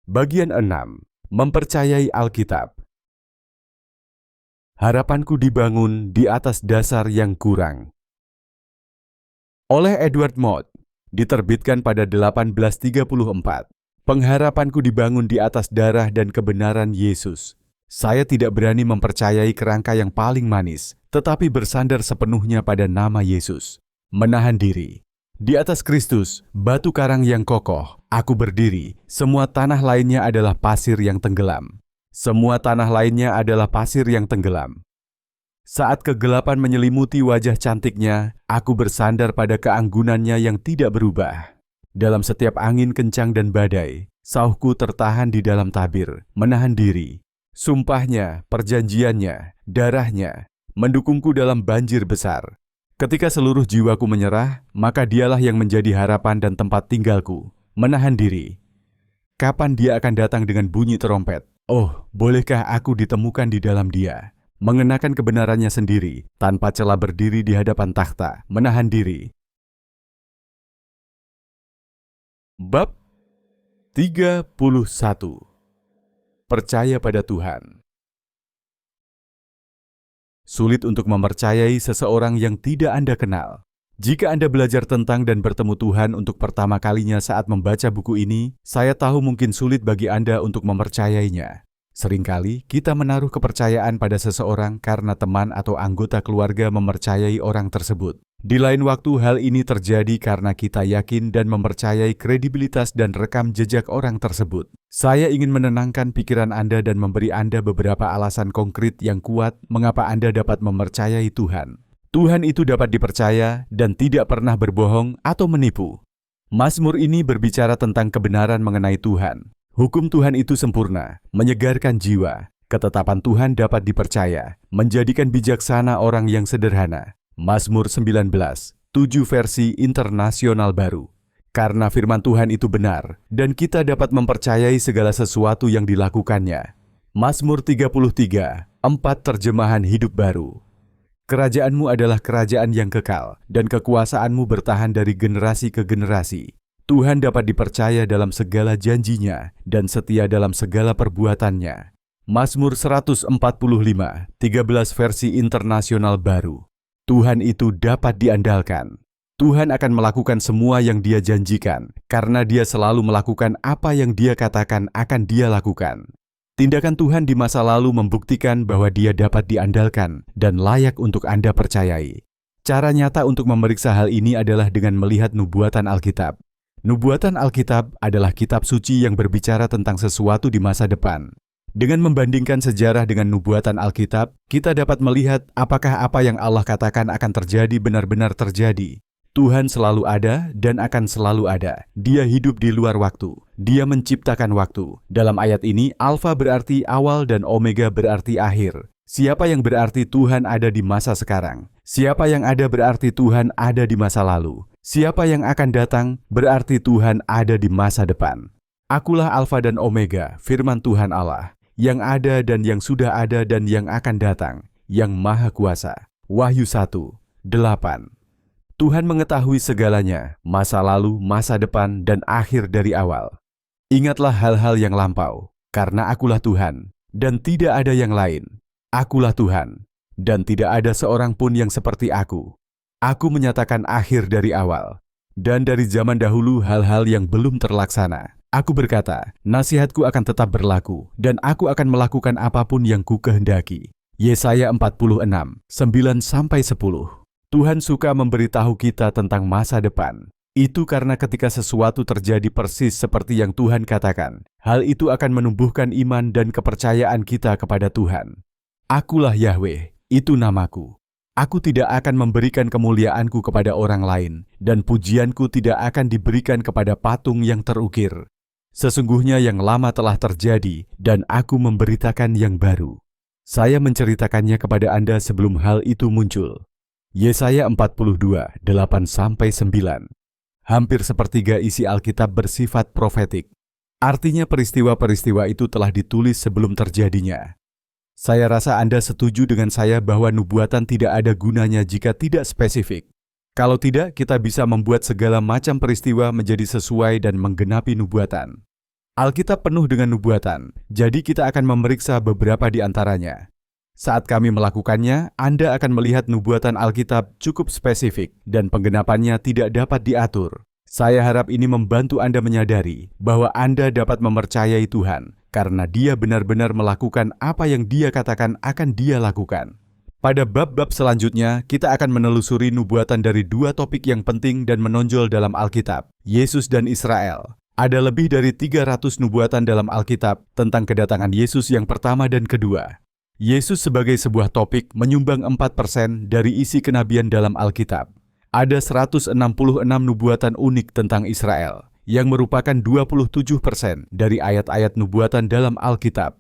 Bagian 6. Mempercayai Alkitab. Harapanku dibangun di atas dasar yang kurang. Oleh Edward Mott, diterbitkan pada 1834. Pengharapanku dibangun di atas darah dan kebenaran Yesus. Saya tidak berani mempercayai kerangka yang paling manis, tetapi bersandar sepenuhnya pada nama Yesus. Menahan diri. Di atas Kristus, batu karang yang kokoh, aku berdiri. Semua tanah lainnya adalah pasir yang tenggelam. Semua tanah lainnya adalah pasir yang tenggelam. Saat kegelapan menyelimuti wajah cantiknya, aku bersandar pada keanggunannya yang tidak berubah. Dalam setiap angin kencang dan badai, sauhku tertahan di dalam tabir, menahan diri. Sumpahnya, perjanjiannya, darahnya, mendukungku dalam banjir besar. Ketika seluruh jiwaku menyerah, maka dialah yang menjadi harapan dan tempat tinggalku, menahan diri. Kapan dia akan datang dengan bunyi terompet? Oh, bolehkah aku ditemukan di dalam dia? Mengenakan kebenarannya sendiri, tanpa celah berdiri di hadapan takhta, menahan diri. Bab 31. Percaya pada Tuhan. Sulit untuk mempercayai seseorang yang tidak Anda kenal. Jika Anda belajar tentang dan bertemu Tuhan untuk pertama kalinya saat membaca buku ini, saya tahu mungkin sulit bagi Anda untuk mempercayainya. Seringkali kita menaruh kepercayaan pada seseorang karena teman atau anggota keluarga mempercayai orang tersebut. Di lain waktu, hal ini terjadi karena kita yakin dan mempercayai kredibilitas dan rekam jejak orang tersebut. Saya ingin menenangkan pikiran Anda dan memberi Anda beberapa alasan konkret yang kuat mengapa Anda dapat mempercayai Tuhan. Tuhan itu dapat dipercaya dan tidak pernah berbohong atau menipu. Mazmur ini berbicara tentang kebenaran mengenai Tuhan. Hukum Tuhan itu sempurna, menyegarkan jiwa. Ketetapan Tuhan dapat dipercaya, menjadikan bijaksana orang yang sederhana. Mazmur 19, 7 versi internasional baru. Karena firman Tuhan itu benar, dan kita dapat mempercayai segala sesuatu yang dilakukannya. Mazmur 33, 4 terjemahan hidup baru. Kerajaanmu adalah kerajaan yang kekal, dan kekuasaanmu bertahan dari generasi ke generasi. Tuhan dapat dipercaya dalam segala janjinya, dan setia dalam segala perbuatannya. Mazmur 145, 13 versi internasional baru. Tuhan itu dapat diandalkan. Tuhan akan melakukan semua yang Dia janjikan, karena Dia selalu melakukan apa yang Dia katakan akan Dia lakukan. Tindakan Tuhan di masa lalu membuktikan bahwa Dia dapat diandalkan dan layak untuk Anda percayai. Cara nyata untuk memeriksa hal ini adalah dengan melihat nubuatan Alkitab. Nubuatan Alkitab adalah kitab suci yang berbicara tentang sesuatu di masa depan. Dengan membandingkan sejarah dengan nubuatan Alkitab, kita dapat melihat apakah apa yang Allah katakan akan terjadi benar-benar terjadi. Tuhan selalu ada dan akan selalu ada. Dia hidup di luar waktu. Dia menciptakan waktu. Dalam ayat ini, Alfa berarti awal dan Omega berarti akhir. Siapa yang berarti Tuhan ada di masa sekarang? Siapa yang ada berarti Tuhan ada di masa lalu? Siapa yang akan datang berarti Tuhan ada di masa depan. Akulah Alfa dan Omega, firman Tuhan Allah, yang ada dan yang sudah ada dan yang akan datang, yang Maha Kuasa. Wahyu 1, 8. Tuhan mengetahui segalanya, masa lalu, masa depan, dan akhir dari awal. Ingatlah hal-hal yang lampau, karena akulah Tuhan, dan tidak ada yang lain. Akulah Tuhan, dan tidak ada seorang pun yang seperti aku. Aku menyatakan akhir dari awal, dan dari zaman dahulu hal-hal yang belum terlaksana. Aku berkata, nasihatku akan tetap berlaku, dan aku akan melakukan apapun yang ku kehendaki. Yesaya 46, 9-10. Tuhan suka memberitahu kita tentang masa depan. Itu karena ketika sesuatu terjadi persis seperti yang Tuhan katakan, hal itu akan menumbuhkan iman dan kepercayaan kita kepada Tuhan. Akulah Yahweh, itu namaku. Aku tidak akan memberikan kemuliaanku kepada orang lain, dan pujianku tidak akan diberikan kepada patung yang terukir. Sesungguhnya yang lama telah terjadi, dan aku memberitakan yang baru. Saya menceritakannya kepada Anda sebelum hal itu muncul. Yesaya 42, 8-9. Hampir sepertiga isi Alkitab bersifat profetik. Artinya peristiwa-peristiwa itu telah ditulis sebelum terjadinya. Saya rasa Anda setuju dengan saya bahwa nubuatan tidak ada gunanya jika tidak spesifik. Kalau tidak, kita bisa membuat segala macam peristiwa menjadi sesuai dan menggenapi nubuatan. Alkitab penuh dengan nubuatan, jadi kita akan memeriksa beberapa di antaranya. Saat kami melakukannya, Anda akan melihat nubuatan Alkitab cukup spesifik dan penggenapannya tidak dapat diatur. Saya harap ini membantu Anda menyadari bahwa Anda dapat mempercayai Tuhan karena Dia benar-benar melakukan apa yang Dia katakan akan Dia lakukan. Pada bab-bab selanjutnya, kita akan menelusuri nubuatan dari dua topik yang penting dan menonjol dalam Alkitab, Yesus dan Israel. Ada lebih dari 300 nubuatan dalam Alkitab tentang kedatangan Yesus yang pertama dan kedua. Yesus sebagai sebuah topik menyumbang 4% dari isi kenabian dalam Alkitab. Ada 166 nubuatan unik tentang Israel, yang merupakan 27% dari ayat-ayat nubuatan dalam Alkitab.